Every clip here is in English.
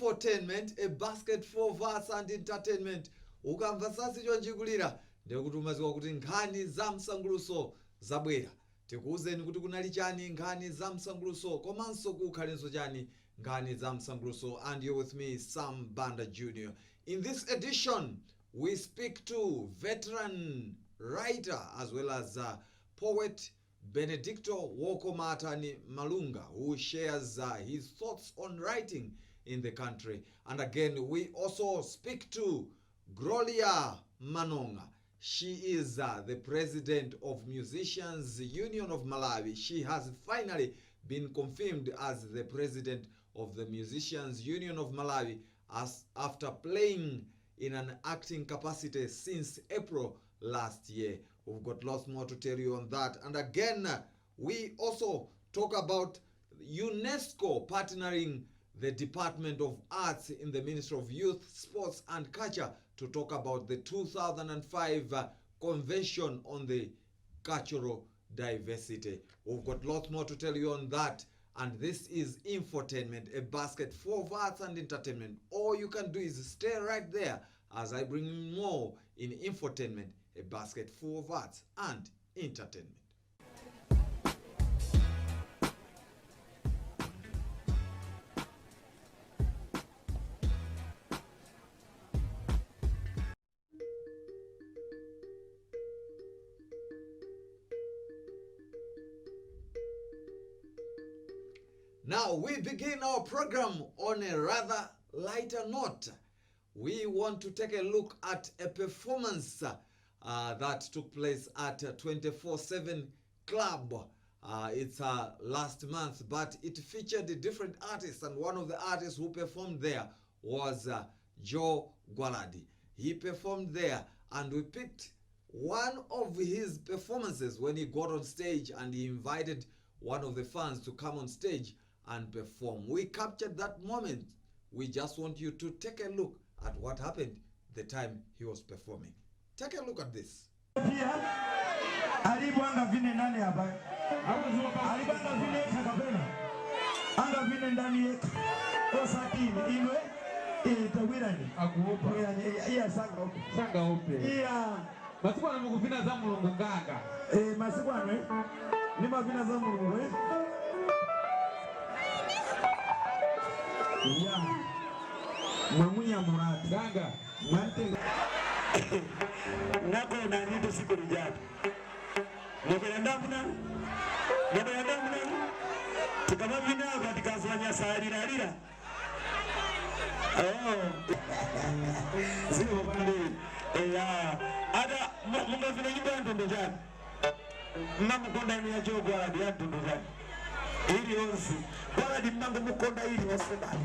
Infotainment, a basket for arts and entertainment. Ukamva sasi chonjikulira ndikutumazwa kuti nkhani za msanguluso zabwera. Tikuuzeni kuti kunali chani nkhani za msanguluso komanso kukhalenso chani nkhani za msanguluso. And you're with me, Sam Banda Jr. In this edition, we speak to veteran writer as well as poet Benedicto Wokomatani Malunga, who shares his thoughts on writing in the country. And again, we also speak to Gloria Manonga. She is the president of Musicians Union of Malawi. She has finally been confirmed as the president of the Musicians Union of Malawi after playing in an acting capacity since April last year. We've got lots more to tell you on that. And again, we also talk about UNESCO partnering the Department of Arts in the Ministry of Youth, Sports and Culture to talk about the 2005 Convention on the Cultural Diversity. We've got lots more to tell you on that. And this is Infotainment, a basket for arts and entertainment. All you can do is stay right there as I bring you more in Infotainment, a basket full of arts and entertainment. Now we begin our program on a rather lighter note. We want to take a look at a performance that took place at 24/7 Club. It's last month, but it featured different artists, and one of the artists who performed there was Joe Gwaladi. He performed there, and we picked one of his performances when he got on stage and he invited one of the fans to come on stage and perform. We captured that moment. We just want you to take a look at what happened the time he was performing. Take a look at this. Mamunya Murat Ganga Manting Nako na nito siku lijatu Nopenda muna Tukama vina katika zanya saharira lira Zio pande Ada munga vina nyumba ya ndondojani Mnamukonda ni ya Joe Gwaladi ya ndondojani Hili onsi Gwaladi mnamukonda hili osebali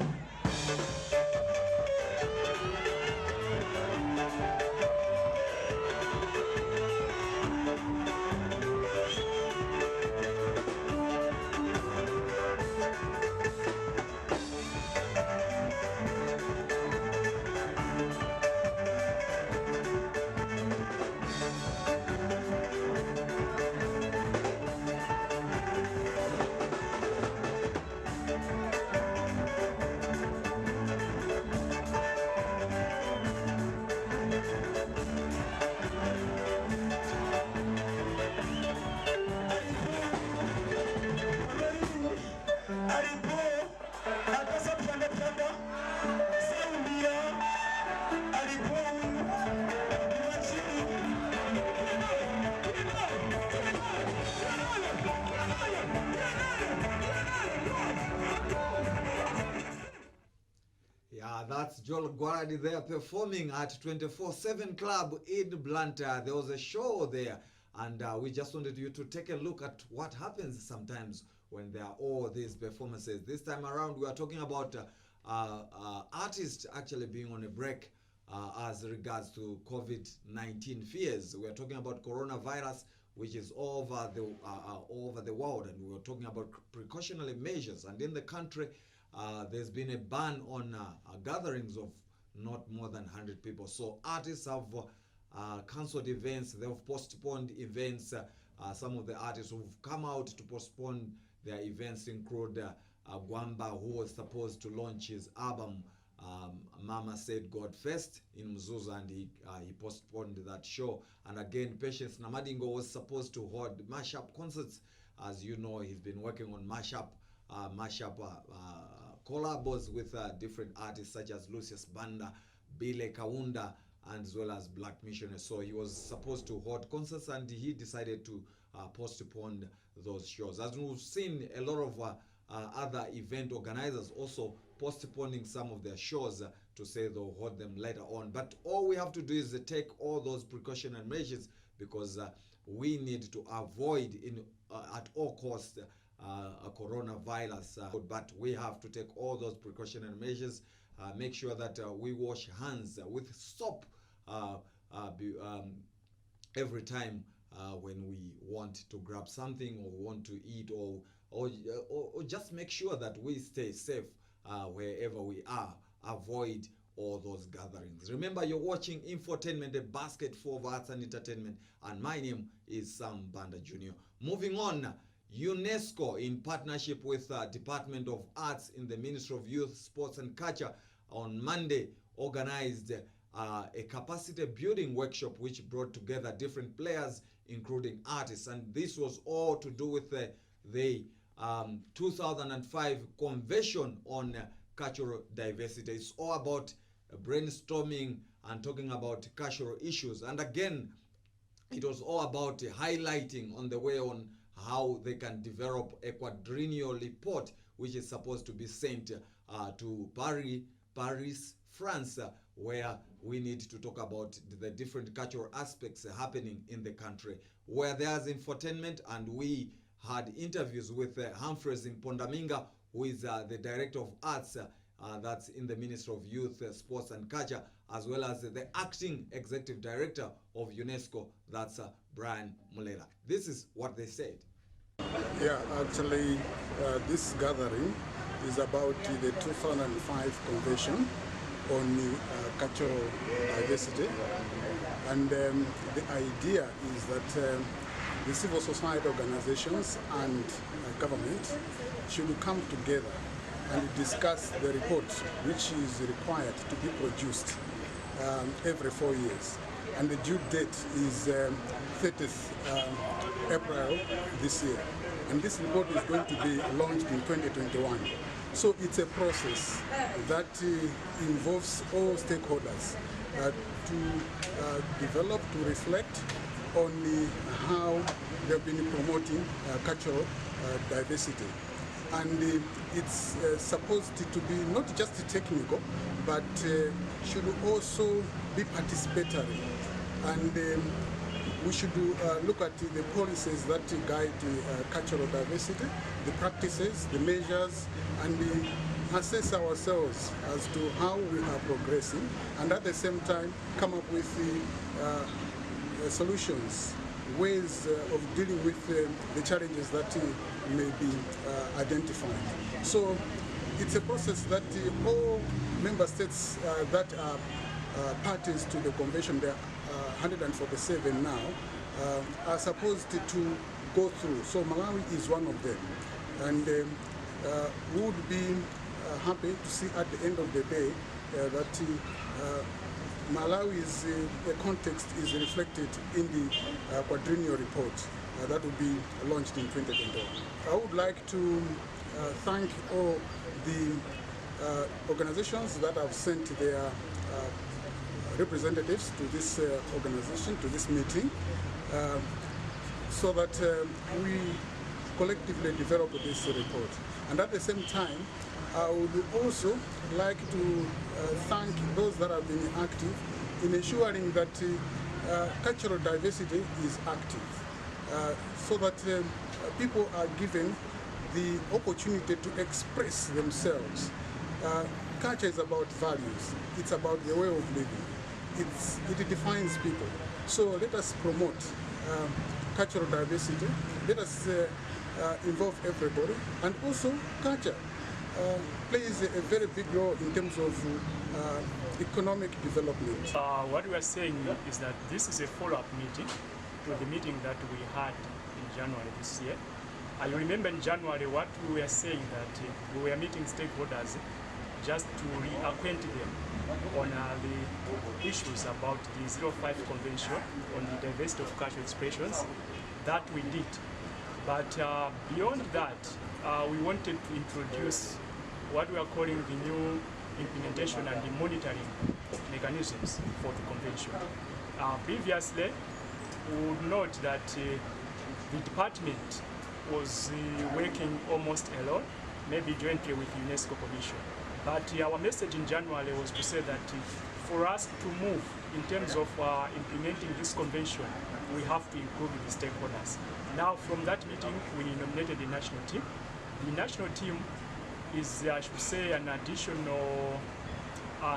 That's Joel Gwaladi there performing at 24/7 Club in Blantyre. There was a show there, and we just wanted you to take a look at what happens sometimes when there are all these performances. This time around, we are talking about artists actually being on a break as regards to COVID-19 fears. We are talking about coronavirus, which is all over the world, and we are talking about precautionary measures. And in the country, there's been a ban on gatherings of not more than 100 people. So artists have cancelled events, they've postponed events. Some of the artists who've come out to postpone their events include Gwamba, who was supposed to launch his album Mama Said God First in Mzuzu, and he postponed that show. And again, Patience Namadingo was supposed to hold mashup concerts. As you know, he's been working on mashup collabos with different artists such as Lucius Banda, Bile Kaunda, and as well as Black Missionary. So he was supposed to hold concerts, and he decided to postpone those shows. As we've seen, a lot of other event organizers also postponing some of their shows to say they'll hold them later on. But all we have to do is take all those precautionary measures, because we need to avoid at all costs a coronavirus. But we have to take all those precautionary measures. Make sure that we wash hands with soap every time when we want to grab something or want to eat, or just make sure that we stay safe wherever we are. Avoid all those gatherings. Remember, you're watching Infotainment, a basket full of arts and entertainment, and my name is Sam Banda Jr. Moving on, UNESCO, in partnership with Department of Arts in the Ministry of Youth, Sports and Culture, on Monday organized a capacity building workshop which brought together different players, including artists. And this was all to do with the 2005 Convention on Cultural Diversity. It's all about brainstorming and talking about cultural issues. And again, it was all about highlighting on the way on how they can develop a quadrennial report, which is supposed to be sent to Paris, France, where we need to talk about the different cultural aspects happening in the country, where there's infotainment. And we had interviews with Humphreys Mpondaminga, who is the Director of Arts, that's in the Ministry of Youth, Sports and Culture, as well as the Acting Executive Director of UNESCO, that's Brian Mulela. This is what they said. Yeah, actually, this gathering is about the 2005 Convention on cultural diversity. And the idea is that the civil society organizations and government should come together and discuss the report which is required to be produced every 4 years. And the due date is 30th April this year. And this report is going to be launched in 2021. So it's a process that involves all stakeholders to develop, to reflect on how they've been promoting cultural diversity. And it's supposed to be not just technical, but should also be participatory. And we should look at the policies that guide cultural diversity, the practices, the measures, and assess ourselves as to how we are progressing, and at the same time come up with solutions, ways of dealing with the challenges that may be identified. So it's a process that all member states that are parties to the convention, there are 147 now, are supposed to go through. So Malawi is one of them. And we would be happy to see at the end of the day that Malawi's context is reflected in the quadrennial report that will be launched in 2021. I would like to thank all the organizations that have sent their representatives to this organization, to this meeting, so that we collectively develop this report. And at the same time, I would also like to thank those that have been active in ensuring that cultural diversity is active, so that people are given the opportunity to express themselves. Culture is about values. It's about the way of living. It defines people. So let us promote cultural diversity. Let us involve everybody. And also culture plays a very big role in terms of economic development. What we are saying is that this is a follow-up meeting to the meeting that we had in January this year. You remember in January what we were saying, that we were meeting stakeholders just to reacquaint them on the issues about the 05 Convention on the diversity of cultural expressions. That we did. But beyond that, we wanted to introduce what we are calling the new implementation and the monitoring mechanisms for the convention. Previously, we would note that the department was working almost alone, maybe jointly with UNESCO Commission. But our message in January was to say that for us to move in terms of implementing this convention, we have to include the stakeholders. Now, from that meeting, we nominated the national team. The national team is, I should say, an additional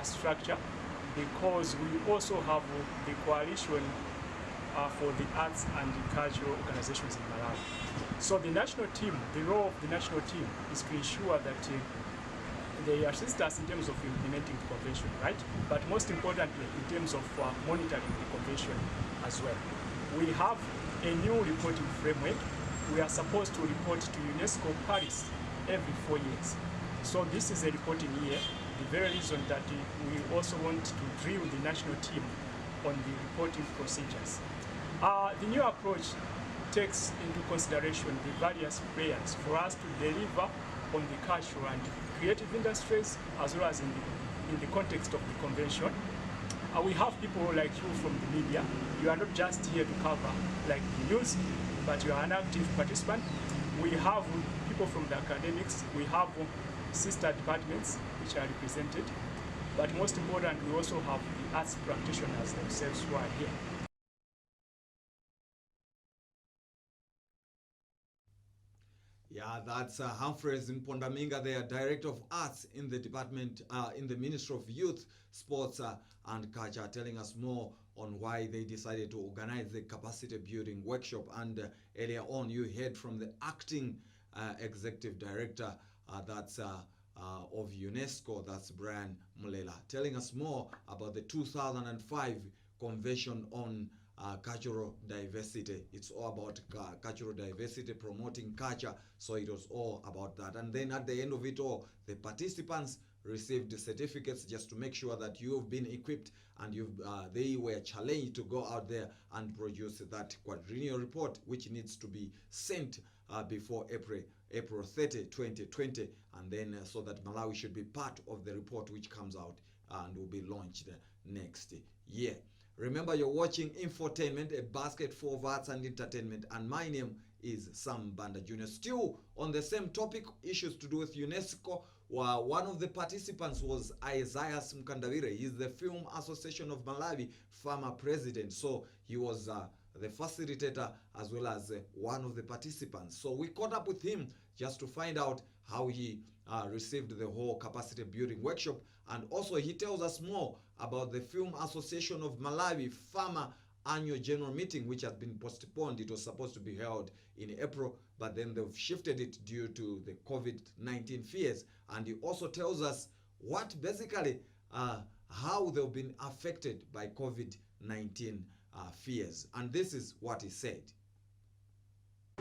structure, because we also have the coalition for the arts and the cultural organizations in Malawi. So the national team, the role of the national team is to ensure that they assist us in terms of implementing the convention, right? But most importantly, in terms of monitoring the convention as well. We have a new reporting framework. We are supposed to report to UNESCO Paris every 4 years. So this is a reporting year, the very reason that we also want to drill the national team on the reporting procedures. The new approach takes into consideration the various players for us to deliver on the cultural and creative industries, as well as in the context of the convention. We have people like you from the media. You are not just here to cover like the news, but you are an active participant. We have people from the academics. We have sister departments which are represented. But most important, we also have the arts practitioners themselves who are here. Yeah, that's Humphreys Mpondaminga, they are Director of Arts in the Department, in the Ministry of Youth, Sports and Culture, telling us more on why they decided to organize the capacity building workshop. And earlier on, you heard from the Acting Executive Director that's of UNESCO, that's Brian Mulela, telling us more about the 2005 Convention on cultural diversity. It's all about cultural diversity, promoting culture, so it was all about that. And then at the end of it all, the participants received the certificates just to make sure that you've been equipped and they were challenged to go out there and produce that quadrennial report, which needs to be sent before April 30, 2020, and then so that Malawi should be part of the report which comes out and will be launched next year. Remember, you're watching Infotainment, a basket full of arts and entertainment, and my name is Sam Banda Jr. Still on the same topic, issues to do with UNESCO. One of the participants was Isaias Mkandawire. He's the Film Association of Malawi former president. So he was the facilitator as well as one of the participants. So we caught up with him just to find out how he received the whole capacity building workshop, and also he tells us more about the Film Association of Malawi farmer annual general meeting, which has been postponed. It was supposed to be held in April, but then they've shifted it due to the COVID-19 fears. And he also tells us what basically how they've been affected by COVID-19 fears, and this is what he said.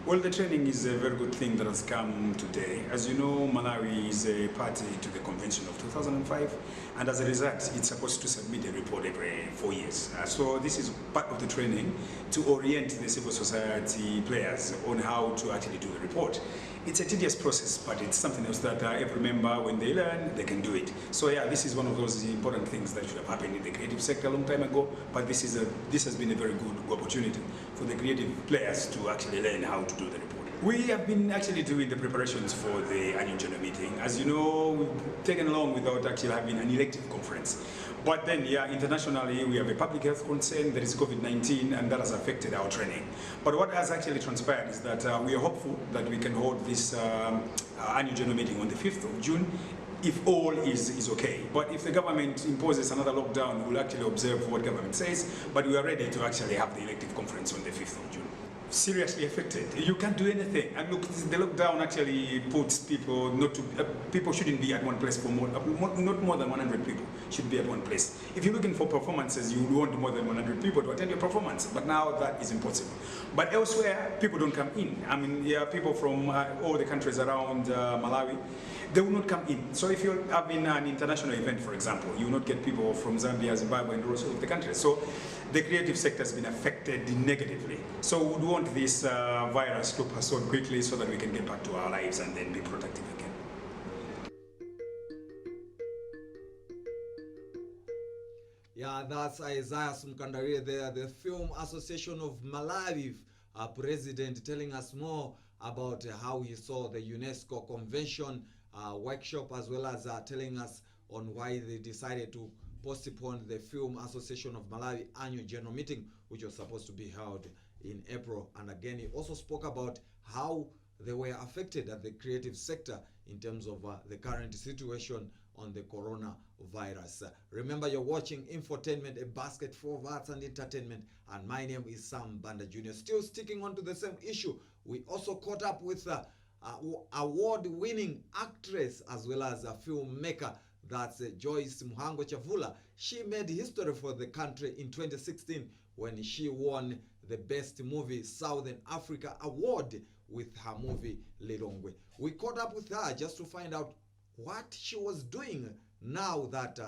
Well, the training is a very good thing that has come today. As you know, Malawi is a party to the Convention of 2005, and as a result, it's supposed to submit a report every 4 years. So this is part of the training to orient the civil society players on how to actually do the report. It's a tedious process, but it's something else that every member, when they learn, they can do it. So yeah, this is one of those important things that should have happened in the creative sector a long time ago, but this has been a very good opportunity for the creative players to actually learn how to do the report. We have been actually doing the preparations for the annual general meeting. As you know, we've taken along without actually having an elective conference. But then, yeah, internationally, we have a public health concern, there is COVID-19, and that has affected our training. But what has actually transpired is that we are hopeful that we can hold this annual general meeting on the 5th of June, if all is okay. But if the government imposes another lockdown, we'll actually observe what government says, but we are ready to actually have the elective conference on the 5th of June. Seriously affected. You can't do anything. And look, the lockdown actually puts people people shouldn't be at one place for not more than 100 people should be at one place. If you're looking for performances, you would want more than 100 people to attend your performance, but now that is impossible. But elsewhere, people don't come in. I mean, yeah, people from all the countries around Malawi, they will not come in. So if you're having an international event, for example, you will not get people from Zambia, Zimbabwe, and the rest of the country. So the creative sector has been affected negatively. So we would want this virus to pass on quickly so that we can get back to our lives and then be productive again. Yeah, that's Isaiah Sumkandarie there, the Film Association of Malawi president, telling us more about how he saw the UNESCO convention workshop, as well as telling us on why they decided to postpone the Film Association of Malawi annual general meeting, which was supposed to be held in April. And again, he also spoke about how they were affected at the creative sector in terms of the current situation on the coronavirus. Remember, you're watching Infotainment, a basket for arts and entertainment, and my name is Sam Banda Jr. Still sticking on to the same issue, we also caught up with award-winning actress as well as a filmmaker, that's Joyce Muhango Chavula. She made history for the country in 2016 when she won the Best Movie Southern Africa Award with her movie Lilongwe. We caught up with her just to find out what she was doing now that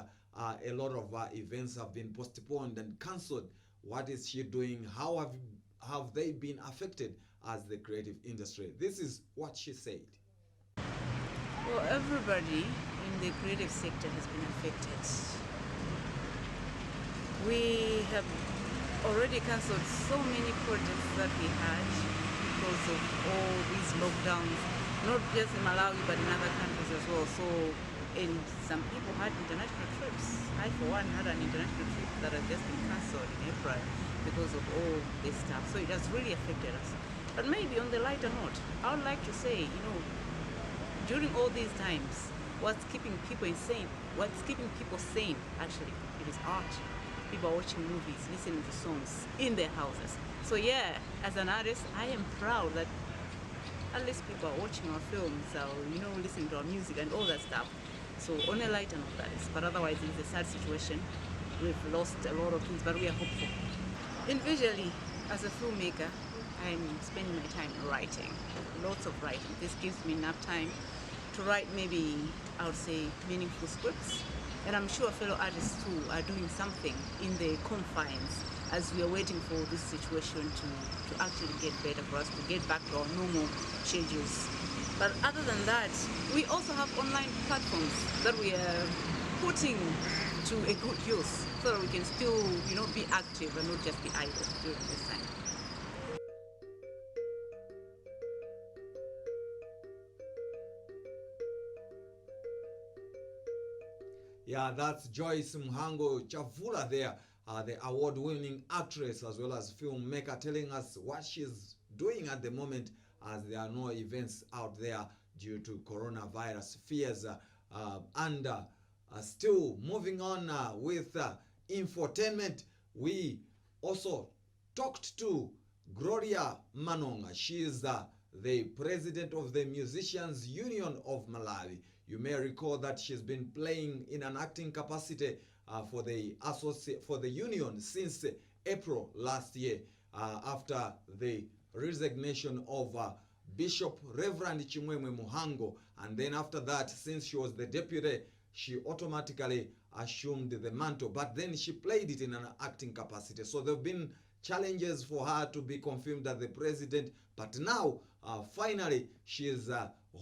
a lot of events have been postponed and cancelled. What is she doing? How have they been affected as the creative industry? This is what she said. Well, everybody in the creative sector has been affected. We have already cancelled so many projects that we had because of all these lockdowns, not just in Malawi but in other countries as well. So, and some people had international trips. I, for one, had an international trip that has just been cancelled in April because of all this stuff. So it has really affected us. But maybe on the lighter note, I would like to say, during all these times, what's keeping people sane, actually, it is art. People are watching movies, listening to songs in their houses. So yeah, as an artist, I am proud that at least people are watching our films, or listening to our music and all that stuff. So on a lighter note, that is. But otherwise, it's a sad situation. We've lost a lot of things, but we are hopeful. Individually, as a filmmaker, I'm spending my time writing, lots of writing. This gives me enough time to write maybe, I would say, meaningful scripts. And I'm sure fellow artists too are doing something in the confines as we are waiting for this situation to actually get better, for us to get back to our normal schedules. But other than that, we also have online platforms that we are putting to a good use so that we can still, be active and not just be idle during this time. Yeah, that's Joyce Muhango Chavula there, the award-winning actress as well as filmmaker, telling us what she's doing at the moment as there are no events out there due to coronavirus fears. And still moving on with Infotainment, we also talked to Gloria Manonga. She is the president of the Musicians Union of Malawi. You may recall that she's been playing in an acting capacity for the union since April last year, after the resignation of Bishop Reverend Chimwemwe Muhango. And then after that, since she was the deputy, she automatically assumed the mantle. But then she played it in an acting capacity. So there have been challenges for her to be confirmed as the president. But now, finally, she is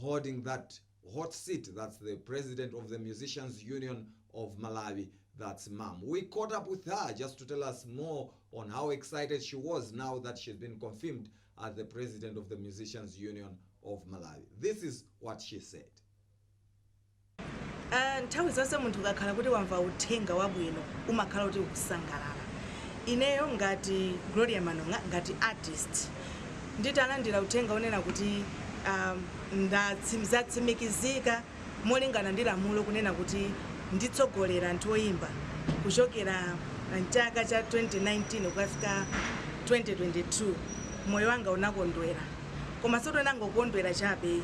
holding that hot seat. That's the president of the Musicians Union of Malawi. That's Mom. We caught up with her just to tell us more on how excited she was now that she's been confirmed as the president of the Musicians Union of Malawi. This is what she said. Nthawi zonse munthu ukakhala kuti wamva uthenga wabwino umakhala kuti ukusangalala. Ineyo ngati Gloria Manonga, ngati artist, nditalandira uthenga onena kuti ndatsimikizika molingana ndi lamulo kunena kuti nditsogolera anthu oyimba kuchokera mchaka cha 2019 kukafika 2022. Moyo wanga unakondwera, koma sotonangokondwera chabe.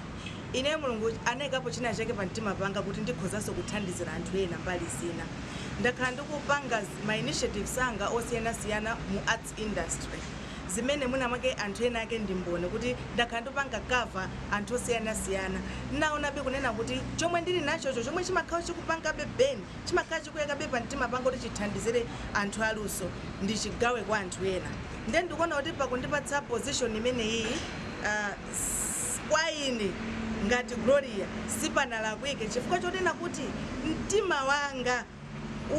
Ine Mulungu anayikapo china chake pa mtima panga kuti ndikhozanso kuthandizira anthu ena mbali zina. Ndakhala ndikupanga ma initiatives anga osiyanasiyana mu arts industry. zimene mwina mwake anthu ena ake ndimbone kuti ndakhala ndipanga kava anthu osiyanasiyana naonabe kunena kuti chomwe ndili nachocho chomwe chimakhala chikupangabe beni chimakhala chikuyikabe pa mtima panga kuti chithandizire anthu aluso ndichigawe kwa anthu ena ndiye ndikuona kuti pakundipatsa position imeneyi kwa ine ngati Gloria sipanalakwike chifukwa chotena kuti mtima wanga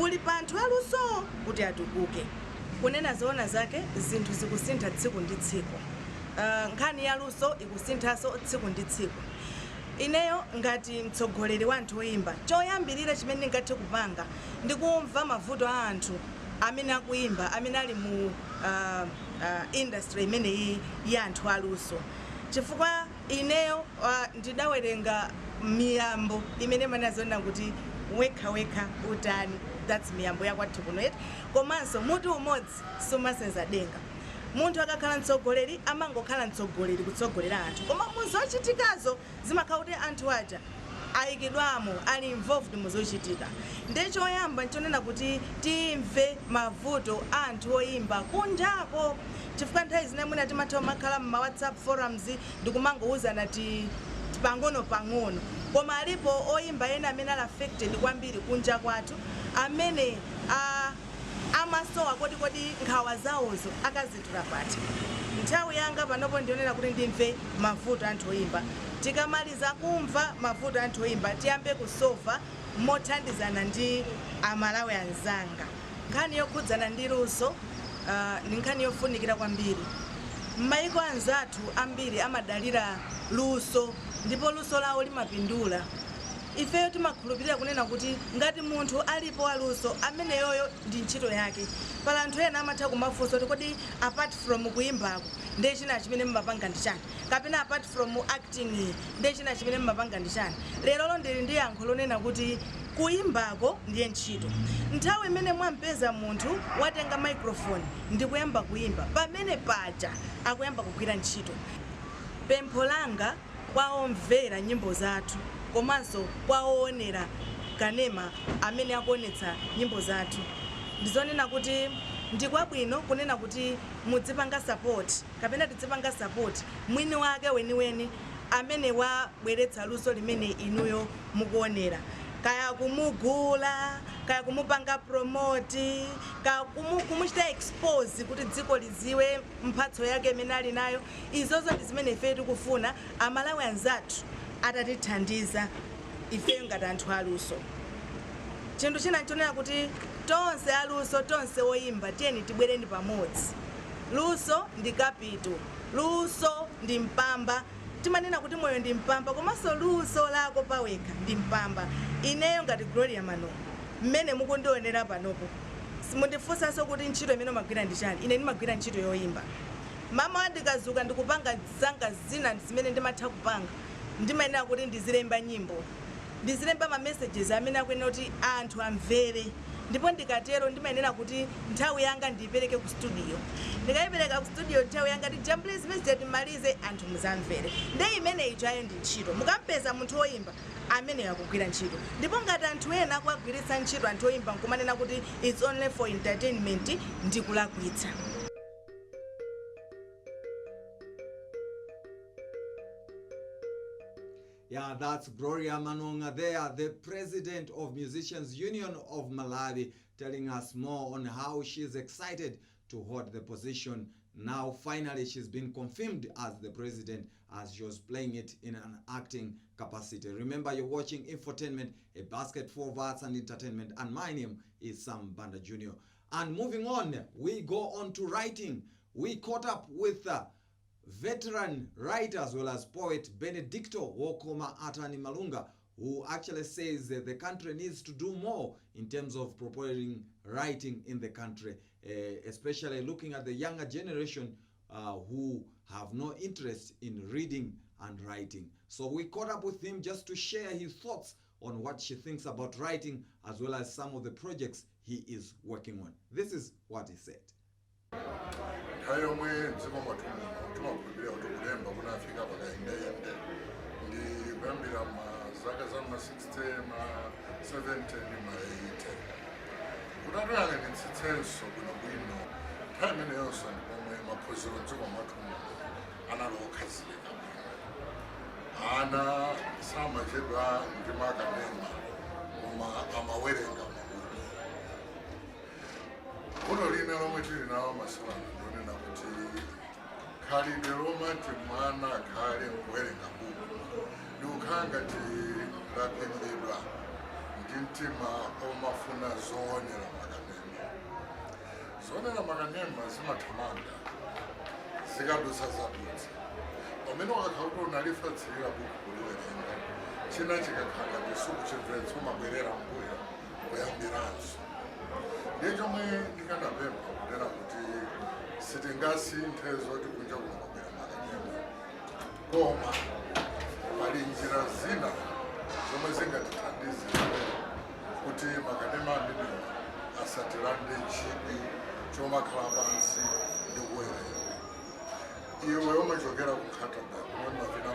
uli pa anthu aluso kuti atukuke. Kunena zoona zake zinthu zikusintha tsiku ndi tsiku, nkhani ya luso ikusinthanso tsiku ndi tsiku. Ineyo ngati mtsogoleri wa anthu oyimba choyambirira chimene ndingathe kupanga ndikumva mavuto a anthu amene akuyimba amene ali mu industry imeneyi ya anthu aluso chifukwa ineyo ndidawerenga miyambo imene manazona kuti wekha utani, that's miyambo yakwathu kuno yetu komanso mutu umodzi sumasenza denga. Munthu akakhala mtsogoleri amangokhala mtsogoleri kutsogolera anthu koma muzochitikazo zimakhala kuti anthu aja ayikidwamo ali involved muzochitika. Ndiye choyamba nchonena kuti timve mavuto a anthu oyimba kunjako chifukwa nthawi zina mwina timatha makhala ma WhatsApp forums ndikumangowuzana pang'ono koma alipo oyimba ena amene ali affected kwambiri kunja kwathu amene amasowa kodi nkhawa zawozo akazitula pati. Nthawi yanga panopo ndionera kuti ndimve mavuto anthu oyimba, tikamaliza kumva mavuto anthu oyimba tiyambe kusova mothandizana ndi amalawi anzanga. Nkhani yokhudzana ndi luso ni nkhani yofunikira kwambiri. M'mayiko anzathu ambiri amadalira luso ndipo luso lawo limapindula. Ifeyo timakhulupirira kunena kuti ngati munthu alipo aluso amene yoyo ndi ntchito yake. Pala anthu ena amatha kumafunsa kuti kodi apart from kuyimbako ndiye china chimene mmapanga ndi chani, kapena apart from acting ndiye china chimene mmapanga ndi chani. Lero ndili ndi yankho lonena kuti kuyimbako ndiye ntchito. Nthawi imene mwampeza munthu watenga microphone ndi kuyamba kuyimba pamene paja akuyamba kugwira ntchito. Pempho langa kwa omvera nyimbo zathu komanso kwa oonera kanema amene akuonetsa nyimbo zathu ndizonena kuti ndikwabwino kunena kuti mudzipanga support kapena tidzipanga support mwini wake weniweni amene wabweretsa luso limene inuyo mukuonera, kaya kumugula, kaya kumupanga promote, kaya kumuchita expose kuti dziko liziwe mphatso yake imene ali nayo. Izozo ndi zimene ife tikufuna amalawi anzathu atatithandiza ifeyo ngati anthu aluso. Chinthu china nchonena kuti tonse aluso tonse oyimba tiyeni tibwereni pamodzi. Luso ndi kapito, luso ndi mpamba. Timanena kuti moyo ndi mpamba komanso luso lako pawekha ndi mpamba. Ineyo ngati Gloria Mano mmene mukundionera panopo simundifunsanso kuti ntchito imene magwira ndi chani. Ine ndimagwira ntchito yoyimba. Mama wandikazuka ndikupanga zanga zina zimene ndimatha kupanga ndimayenera kuti ndizilemba nyimbo, ndizilemba ma messages amene akuyenera kuti anthu amvere, ndipo ndikatero ndimayenera kuti nthawi yanga ndiyipereke ku studio. Ndikayipereka ku studio nthawi yanga please message timalize anthu muzamvere. Ndiye imene ijayo ndi ntchito. Mukampeza munthu oyimba amene yakugwira ntchito, ndipo ngati anthu ena akuagwiritsa ntchito anthu oyimba nkumanena kuti it's only for entertainment ndikulakwitsa. Yeah, that's Gloria Manonga there, the president of Musicians Union of Malawi, telling us more on how she's excited to hold the position. Now, finally, she's been confirmed as the president as she was playing it in an acting capacity. Remember, you're watching Infotainment, a basket for arts and entertainment, and my name is Sam Banda Jr. And moving on, we go on to writing. We caught up with veteran writer as well as poet Benedicto Wokoma Atani Malunga, who actually says that the country needs to do more in terms of propelling writing in the country, especially looking at the younger generation who have no interest in reading and writing. So we caught up with him just to share his thoughts on what she thinks about writing as well as some of the projects he is working on. This is what he said. time ineyonso ndipomwe maphunziro mdziko mwathu analokhazikika ana samachedwa ndi makanema koma amawerenga mabuku. Vuto lina lomwe tili nawo masiku ano ndionena kuti khalidwe lomati mwana akhale nkuwerenga buku ndikukhala ngati lapembedwa ndi mtima omafuna zoonera makanema. Zoonera makanema zimathamanga zikadutsa zadutsa pamene wakakhala kuti unalifatsirira buku kuliwerenga china chikakhala ngati sukuchimvetsa umabwerera mbuyo kuyambiranso. Ndiye chomwe ndikanapempha kunena kuti sitingasinthe zoti kunja kunobwera makanema koma pali njira zina zomwe zingatithandizire kuti makanema amenewa asatilande chidwi chomakhala pansi ndi kuwerenga. Iwe umachokera kunkhatanda kumwe mavina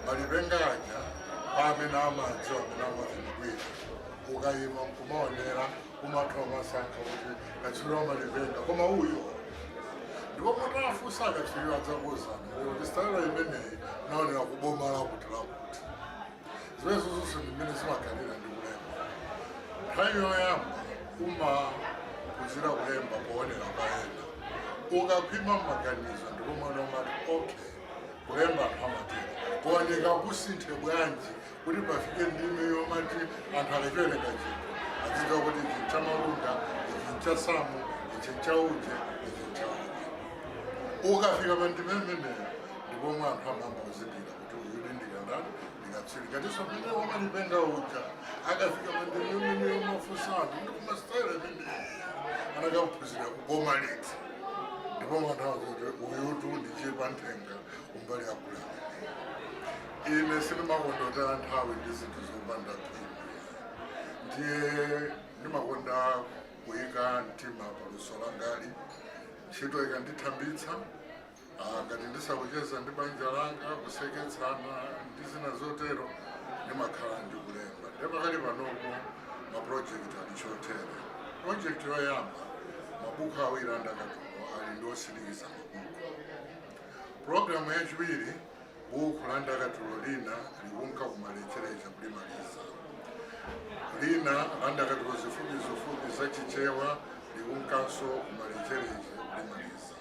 malipenga aja pamene amadzi amene amavinibwira ukayima nkumaonera umathiwa masankha kuti katswiri malipenga koma uyo ndipo mutafunsa akatswiri adzakuwuzani kuti sitayilo imeneyi naonera kuboma lakuti lakuti. Zimenezo zonse ndimene zimakhalira ndi kulemba. Nthawi yoyamba umaphunzira kulemba poonera paena ukakhwima m'maganizo ndipo mwana umati okay kulemba anthu amatero kuoneka kusinthe bwanji kuti pafike ndime yomati anthu akachiwerenga chinthu adzidziwa kuti ichi nchamalunga ichi nchasamu ichi nchauje ichi nchauje. Ukafika pandime imeneyo ndipo mwe anthu amamba kuzindikira kuti uyu ndindika ndani ndikatswiri katinso pene wamalipenga uja akafika pandime imeneyo mafunsa anthu ndi kumasitayilo imeneyi anakamuphunzira kuboma liti ndipo mwana kuti uyutu ndichipa nthenga umbali yakulala. Ine sindimakondota nthawi ndi zinthu zopanda phindu ndiye ndimakonda kuyika mtima paluso langali ntchito ikandithambitsa ngati ndisakucheza ndi banja langa kuseketsana ndi zina zotero ndimakhala ndikulemba. Ndiye pakali panopo maprojekti ali chotere. Project yoyamba mabuku awiri andakatulo ali ndiosirikiza mabuku. Programu yachiwiri buku landakatulo lina likunka kumalechereche kulimaliza. Lina landakatulo zifupi zachichewa likunkanso kumalechereche kulimaliza.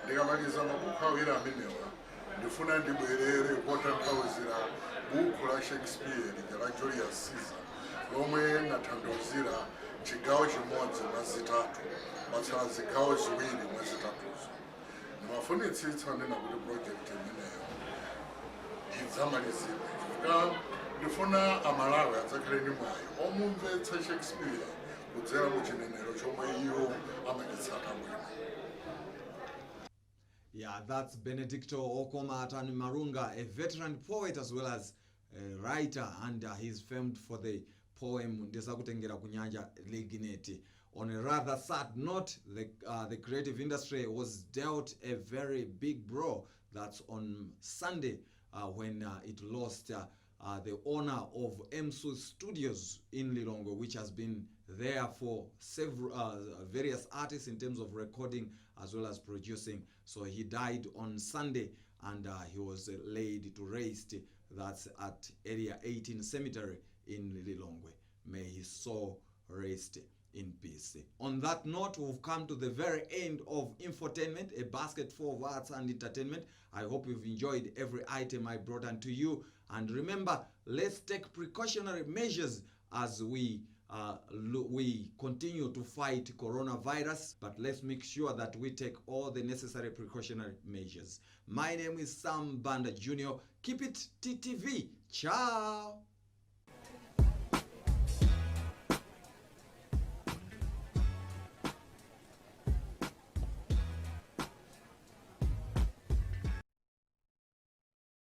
Ndikamaliza mabuku awiri amenewa ndifuna ndibwerere kotanthauzira buku la Shakespeare la Julius Caesar lomwe nathandizira chigawo chimodzi mwa zitatu patsala zigawo ziwiri mwa zitatuzo. Ndimafunitsitsa ndina kuti project imeneyo idzamalizidwe chifukwa ndifuna amalawi adzakhale ndi mwayi omumvetsa Shakespeare kudzera mu chinenero chomwe iwo amachitsata bwino. Yeah, that's Benedicto Okoma Atani Marunga, a veteran poet as well as a writer, and he's famed for the poem Ndesakutengera Kunyanja Ligineti. On a rather sad note, the creative industry was dealt a very big blow. That's on Sunday when it lost the owner of MSU Studios in Lilongwe, which has been there for several various artists in terms of recording as well as producing. So he died on Sunday and he was laid to rest. That's at Area 18 Cemetery in Lilongwe. May his soul rest in peace. On that note, we've come to the very end of Infotainment, a basket full of arts and entertainment. I hope you've enjoyed every item I brought unto you. And remember, let's take precautionary measures as we continue to fight coronavirus, but let's make sure that we take all the necessary precautionary measures. My name is Sam Banda Jr. Keep it TTV. Ciao.